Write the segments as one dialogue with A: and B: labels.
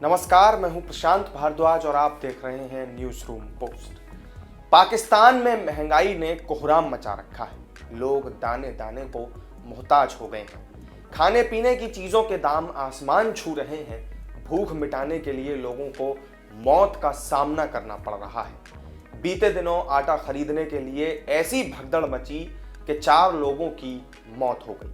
A: नमस्कार, मैं हूं प्रशांत भारद्वाज और आप देख रहे हैं न्यूज रूम पोस्ट। पाकिस्तान में महंगाई ने कोहराम मचा रखा है। लोग दाने दाने को मोहताज हो गए हैं। खाने पीने की चीजों के दाम आसमान छू रहे हैं। भूख मिटाने के लिए लोगों को मौत का सामना करना पड़ रहा है। बीते दिनों आटा खरीदने के लिए ऐसी भगदड़ मची कि 4 लोगों की मौत हो गई।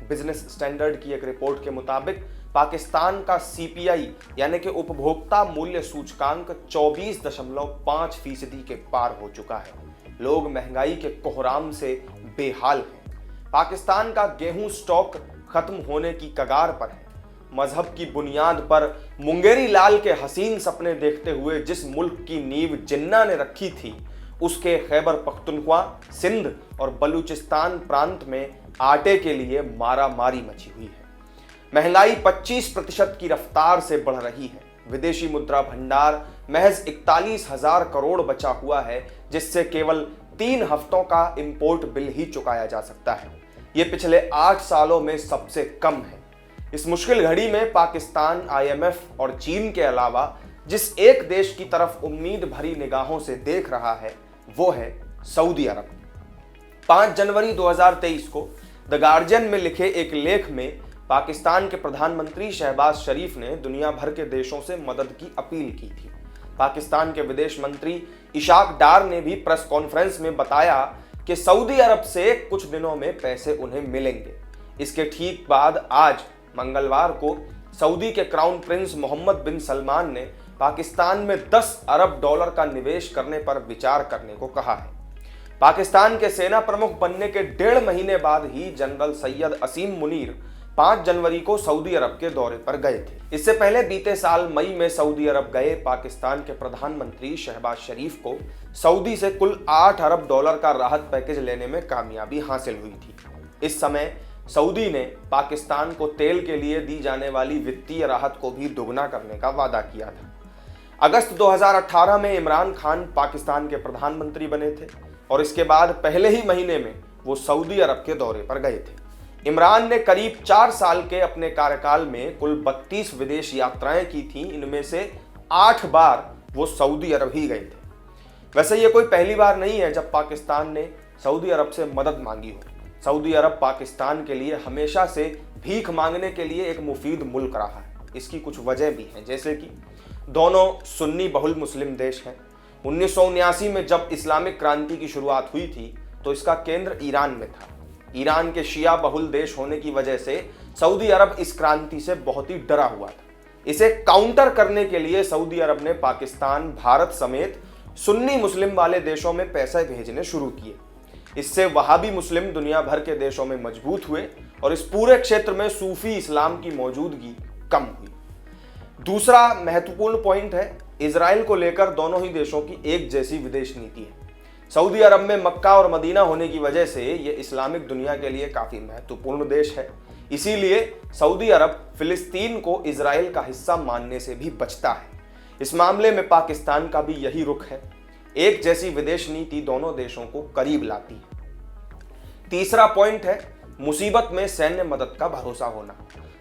A: बिजनेस स्टैंडर्ड की एक रिपोर्ट के मुताबिक पाकिस्तान का CPI यानी कि उपभोक्ता मूल्य सूचकांक 24.5% के पार हो चुका है। लोग महंगाई के कोहराम से बेहाल हैं। पाकिस्तान का गेहूं स्टॉक खत्म होने की कगार पर है। मजहब की बुनियाद पर मुंगेरी लाल के हसीन सपने देखते हुए जिस मुल्क की नींव जिन्ना ने रखी थी, उसके खैबर पख्तूनख्वा, सिंध और बलूचिस्तान प्रांत में आटे के लिए मारामारी मची हुई है। महंगाई 25% की रफ्तार से बढ़ रही है। विदेशी मुद्रा भंडार महज 41,000 करोड़ बचा हुआ है, जिससे केवल 3 हफ्तों का इंपोर्ट बिल ही चुकाया जा सकता है। ये पिछले 8 सालों में सबसे कम है। इस मुश्किल घड़ी में पाकिस्तान IMF और चीन के अलावा जिस एक देश की तरफ उम्मीद भरी निगाहों से देख रहा है, वो है सऊदी अरब। 5 जनवरी 2023 को द गार्जियन में लिखे एक लेख में पाकिस्तान के प्रधानमंत्री शहबाज शरीफ ने दुनिया भर के देशों से मदद की अपील की थी। पाकिस्तान के विदेश मंत्री इशाक डार ने भी प्रेस कॉन्फ्रेंस में बताया कि सऊदी अरब से कुछ दिनों में पैसे उन्हें मिलेंगे। इसके ठीक बाद आज मंगलवार को सऊदी के क्राउन प्रिंस मोहम्मद बिन सलमान ने पाकिस्तान में $10 अरब का निवेश करने पर विचार करने को कहा है। पाकिस्तान के सेना प्रमुख बनने के 1.5 महीने बाद ही जनरल सैयद असीम मुनीर 5 जनवरी को सऊदी अरब के दौरे पर गए थे। इससे पहले बीते साल मई में सऊदी अरब गए पाकिस्तान के प्रधानमंत्री शहबाज शरीफ को सऊदी से कुल $8 अरब का राहत पैकेज लेने में कामयाबी हासिल हुई थी। इस समय सऊदी ने पाकिस्तान को तेल के लिए दी जाने वाली वित्तीय राहत को भी दोगुना करने का वादा किया था। अगस्त 2018 में इमरान खान पाकिस्तान के प्रधानमंत्री बने थे और इसके बाद पहले ही महीने में वो सऊदी अरब के दौरे पर गए थे। इमरान ने करीब 4 साल के अपने कार्यकाल में कुल 32 विदेश यात्राएं की थी। इनमें से 8 बार वो सऊदी अरब ही गए थे। वैसे ये कोई पहली बार नहीं है जब पाकिस्तान ने सऊदी अरब से मदद मांगी हो। सऊदी अरब पाकिस्तान के लिए हमेशा से भीख मांगने के लिए एक मुफीद मुल्क रहा है। इसकी कुछ वजह भी हैं, जैसे कि दोनों सुन्नी बहुल मुस्लिम देश हैं। 1979 में जब इस्लामिक क्रांति की शुरुआत हुई थी तो इसका केंद्र ईरान में था। ईरान के शिया बहुल देश होने की वजह से सऊदी अरब इस क्रांति से बहुत ही डरा हुआ था। इसे काउंटर करने के लिए सऊदी अरब ने पाकिस्तान, भारत समेत सुन्नी मुस्लिम वाले देशों में पैसे भेजने शुरू किए। इससे वहाबी मुस्लिम दुनिया भर के देशों में मजबूत हुए और इस पूरे क्षेत्र में सूफी इस्लाम की मौजूदगी कम हुई। दूसरा महत्वपूर्ण पॉइंट है, इजराइल को लेकर दोनों ही देशों की एक जैसी विदेश नीति है। सऊदी अरब में मक्का और मदीना होने की वजह से ये इस्लामिक दुनिया के लिए काफी महत्वपूर्ण देश है। इसीलिए सऊदी अरब फिलिस्तीन को इजराइल का हिस्सा मानने से भी बचता है। इस मामले में पाकिस्तान का भी यही रुख है। एक जैसी विदेश नीति दोनों देशों को करीब लाती है। तीसरा पॉइंट है, मुसीबत में सैन्य मदद का भरोसा होना।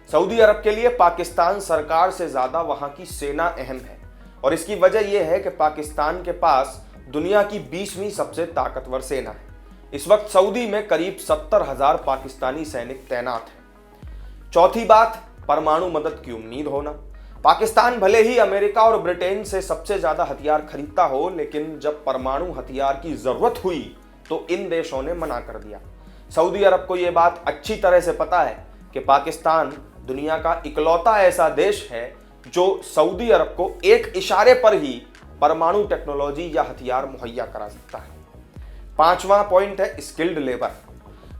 A: सऊदी अरब के लिए पाकिस्तान सरकार से ज्यादा वहां की सेना अहम है और इसकी वजह यह है कि पाकिस्तान के पास दुनिया की 20वीं सबसे ताकतवर सेना है। इस वक्त सऊदी में करीब 70,000 पाकिस्तानी सैनिक तैनात हैं। चौथी बात, परमाणु मदद की उम्मीद होना। पाकिस्तान भले ही अमेरिका और ब्रिटेन से सबसे ज्यादा हथियार खरीदता हो, लेकिन जब परमाणु हथियार की जरूरत हुई तो इन देशों ने मना कर दिया। सऊदी अरब को यह बात अच्छी तरह से पता है कि पाकिस्तान दुनिया का इकलौता ऐसा देश है जो सऊदी अरब को एक इशारे पर ही परमाणु टेक्नोलॉजी या हथियार मुहैया करा सकता है। 5वां पॉइंट है, स्किल्ड लेबर।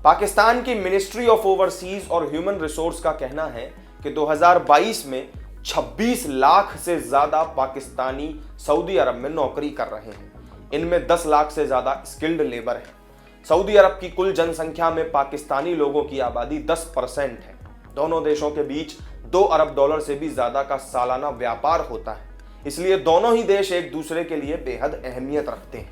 A: पाकिस्तान की मिनिस्ट्री ऑफ ओवरसीज और ह्यूमन रिसोर्स का कहना है कि 2022 में 26 लाख से ज्यादा पाकिस्तानी सऊदी अरब में नौकरी कर रहे हैं। इनमें 10 लाख से ज्यादा स्किल्ड लेबर है। सऊदी अरब की कुल जनसंख्या में पाकिस्तानी लोगों की आबादी 10% है। दोनों देशों के बीच $2 अरब से भी ज्यादा का सालाना व्यापार होता है। इसलिए दोनों ही देश एक दूसरे के लिए बेहद अहमियत रखते हैं।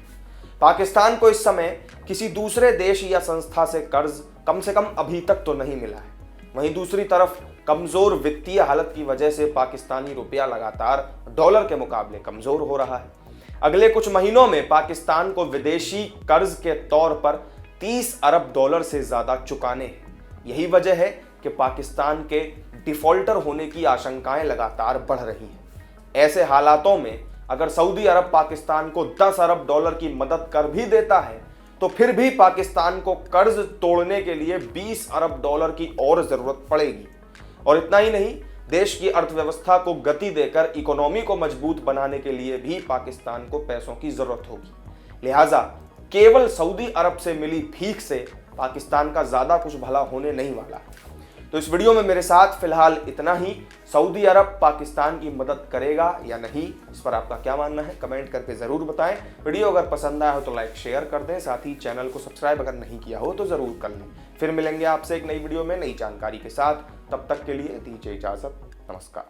A: पाकिस्तान को इस समय किसी दूसरे देश या संस्था से कर्ज कम से कम अभी तक तो नहीं मिला है। वहीं दूसरी तरफ कमजोर वित्तीय हालत की वजह से पाकिस्तानी रुपया लगातार डॉलर के मुकाबले कमजोर हो रहा है। अगले कुछ महीनों में पाकिस्तान को विदेशी कर्ज के तौर पर 30 अरब डॉलर से ज्यादा चुकाने हैं। यही वजह है कि पाकिस्तान के डिफॉल्टर होने की आशंकाएं लगातार बढ़ रही हैं। ऐसे हालातों में अगर सऊदी अरब पाकिस्तान को 10 अरब डॉलर की मदद कर भी देता है तो फिर भी पाकिस्तान को कर्ज तोड़ने के लिए 20 अरब डॉलर की और जरूरत पड़ेगी। और इतना ही नहीं, देश की अर्थव्यवस्था को गति देकर इकोनॉमी को मजबूत बनाने के लिए भी पाकिस्तान को पैसों की जरूरत होगी। लिहाजा केवल सऊदी अरब से मिली भीख से पाकिस्तान का ज्यादा कुछ भला होने नहीं वाला। तो इस वीडियो में मेरे साथ फिलहाल इतना ही। सऊदी अरब पाकिस्तान की मदद करेगा या नहीं, इस पर आपका क्या मानना है कमेंट करके जरूर बताएं। वीडियो अगर पसंद आया हो तो लाइक शेयर कर दें, साथ ही चैनल को सब्सक्राइब अगर नहीं किया हो तो जरूर कर लें। फिर मिलेंगे आपसे एक नई वीडियो में नई जानकारी के साथ। तब तक के लिए दीजिए इजाजत। नमस्कार।